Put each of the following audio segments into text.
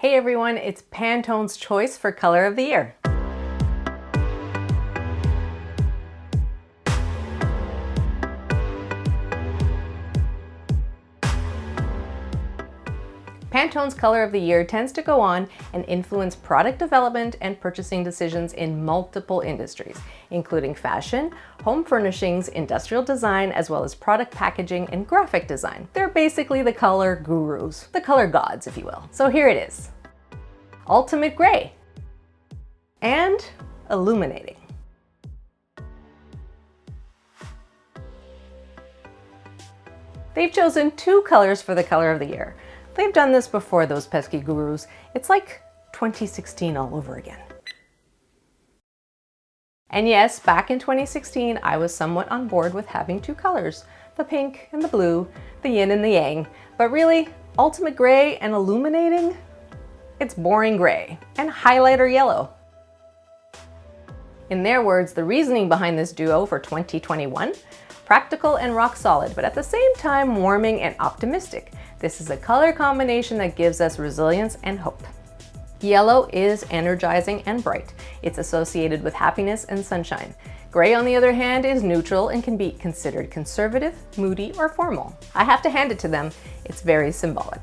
Hey everyone, it's Pantone's choice for color of the year. Pantone's color of the year tends to go on and influence product development and purchasing decisions in multiple industries, including fashion, home furnishings, industrial design, as well as product packaging and graphic design. They're basically the color gurus, the color gods, if you will. So here it is. Ultimate Gray and Illuminating. They've chosen two colors for the color of the year. They've done this before, those pesky gurus. It's like 2016 all over again. And yes, back in 2016, I was somewhat on board with having two colors, the pink and the blue, the yin and the yang. But really, Ultimate Gray and Illuminating? It's boring gray and highlighter yellow. In their words, the reasoning behind this duo for 2021, practical and rock solid, but at the same time warming and optimistic. This is a color combination that gives us resilience and hope. Yellow is energizing and bright. It's associated with happiness and sunshine. Gray, on the other hand, is neutral and can be considered conservative, moody, or formal. I have to hand it to them, it's very symbolic.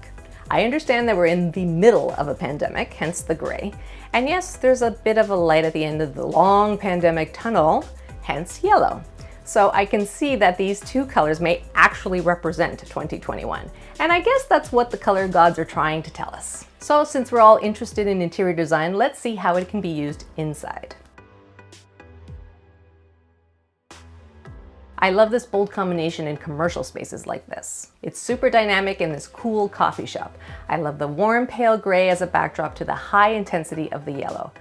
I understand that we're in the middle of a pandemic, hence the gray. And yes, there's a bit of a light at the end of the long pandemic tunnel, hence yellow. So I can see that these two colors may actually represent 2021. And I guess that's what the color gods are trying to tell us. So since we're all interested in interior design, let's see how it can be used inside. I love this bold combination in commercial spaces like this. It's super dynamic in this cool coffee shop. I love the warm pale gray as a backdrop to the high intensity of the yellow.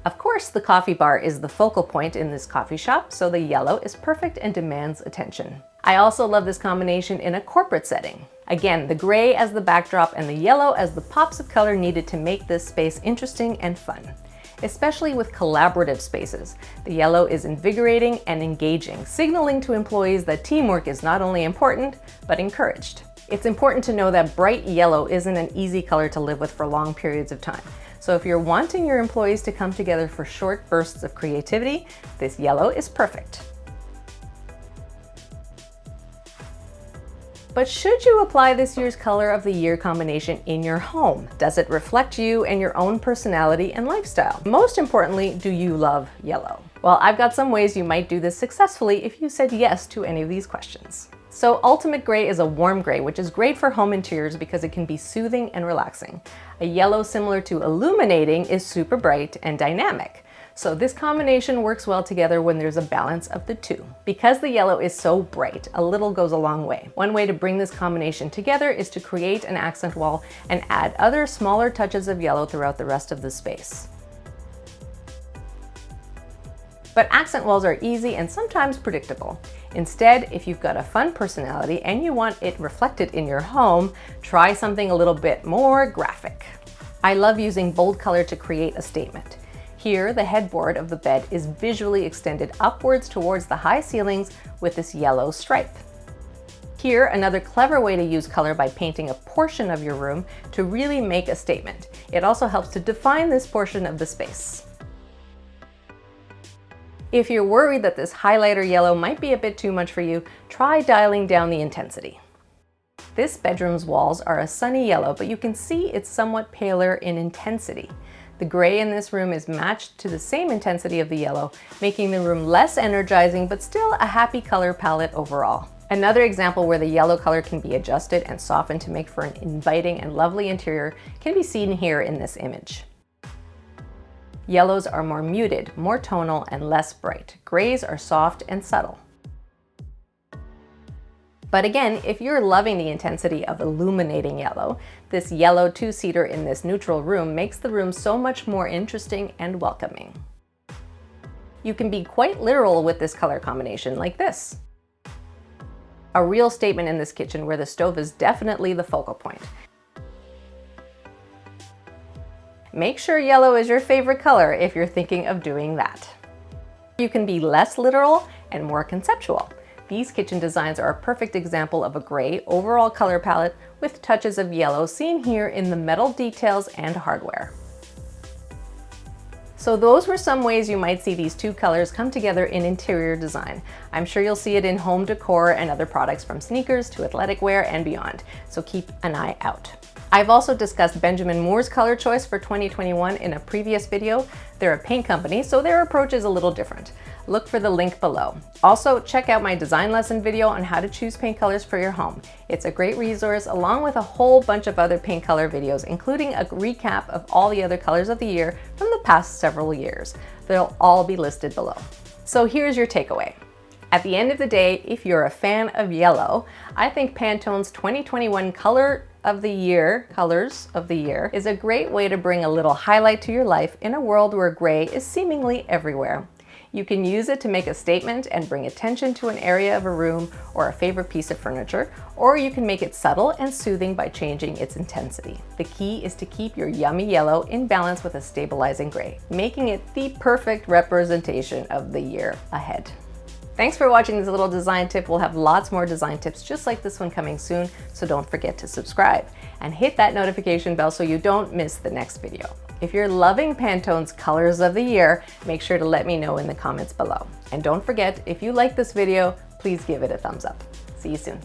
Of course, the coffee bar is the focal point in this coffee shop, so the yellow is perfect and demands attention. I also love this combination in a corporate setting. Again, the gray as the backdrop and the yellow as the pops of color needed to make this space interesting and fun. Especially with collaborative spaces. The yellow is invigorating and engaging, signaling to employees that teamwork is not only important, but encouraged. It's important to know that bright yellow isn't an easy color to live with for long periods of time. So if you're wanting your employees to come together for short bursts of creativity, this yellow is perfect. But should you apply this year's color of the year combination in your home? Does it reflect you and your own personality and lifestyle? Most importantly, do you love yellow? Well, I've got some ways you might do this successfully if you said yes to any of these questions. So Ultimate Gray is a warm gray, which is great for home interiors because it can be soothing and relaxing. A yellow similar to Illuminating is super bright and dynamic. So this combination works well together when there's a balance of the two. Because the yellow is so bright, a little goes a long way. One way to bring this combination together is to create an accent wall and add other smaller touches of yellow throughout the rest of the space. But accent walls are easy and sometimes predictable. Instead, if you've got a fun personality and you want it reflected in your home, try something a little bit more graphic. I love using bold color to create a statement. Here, the headboard of the bed is visually extended upwards towards the high ceilings with this yellow stripe. Here, another clever way to use color by painting a portion of your room to really make a statement. It also helps to define this portion of the space. If you're worried that this highlighter yellow might be a bit too much for you, try dialing down the intensity. This bedroom's walls are a sunny yellow, but you can see it's somewhat paler in intensity. The gray in this room is matched to the same intensity of the yellow, making the room less energizing, but still a happy color palette overall. Another example where the yellow color can be adjusted and softened to make for an inviting and lovely interior can be seen here in this image. Yellows are more muted, more tonal, and less bright. Grays are soft and subtle. But again, if you're loving the intensity of Illuminating yellow, this yellow two-seater in this neutral room makes the room so much more interesting and welcoming. You can be quite literal with this color combination, like this. A real statement in this kitchen where the stove is definitely the focal point. Make sure yellow is your favorite color if you're thinking of doing that. You can be less literal and more conceptual. These kitchen designs are a perfect example of a gray overall color palette with touches of yellow seen here in the metal details and hardware. So those were some ways you might see these two colors come together in interior design. I'm sure you'll see it in home decor and other products from sneakers to athletic wear and beyond, so keep an eye out. I've also discussed Benjamin Moore's color choice for 2021 in a previous video. They're a paint company, so their approach is a little different. Look for the link below. Also, check out my design lesson video on how to choose paint colors for your home. It's a great resource along with a whole bunch of other paint color videos, including a recap of all the other colors of the year from the past several years. They'll all be listed below. So here's your takeaway. At the end of the day, if you're a fan of yellow, I think Pantone's 2021 colors of the year is a great way to bring a little highlight to your life in a world where gray is seemingly everywhere. You can use it to make a statement and bring attention to an area of a room or a favorite piece of furniture, or you can make it subtle and soothing by changing its intensity. The key is to keep your yummy yellow in balance with a stabilizing gray, making it the perfect representation of the year ahead. Thanks for watching this little design tip. We'll have lots more design tips just like this one coming soon, so don't forget to subscribe and hit that notification bell so you don't miss the next video. If you're loving Pantone's colors of the year, make sure to let me know in the comments below. And don't forget, if you like this video, please give it a thumbs up. See you soon.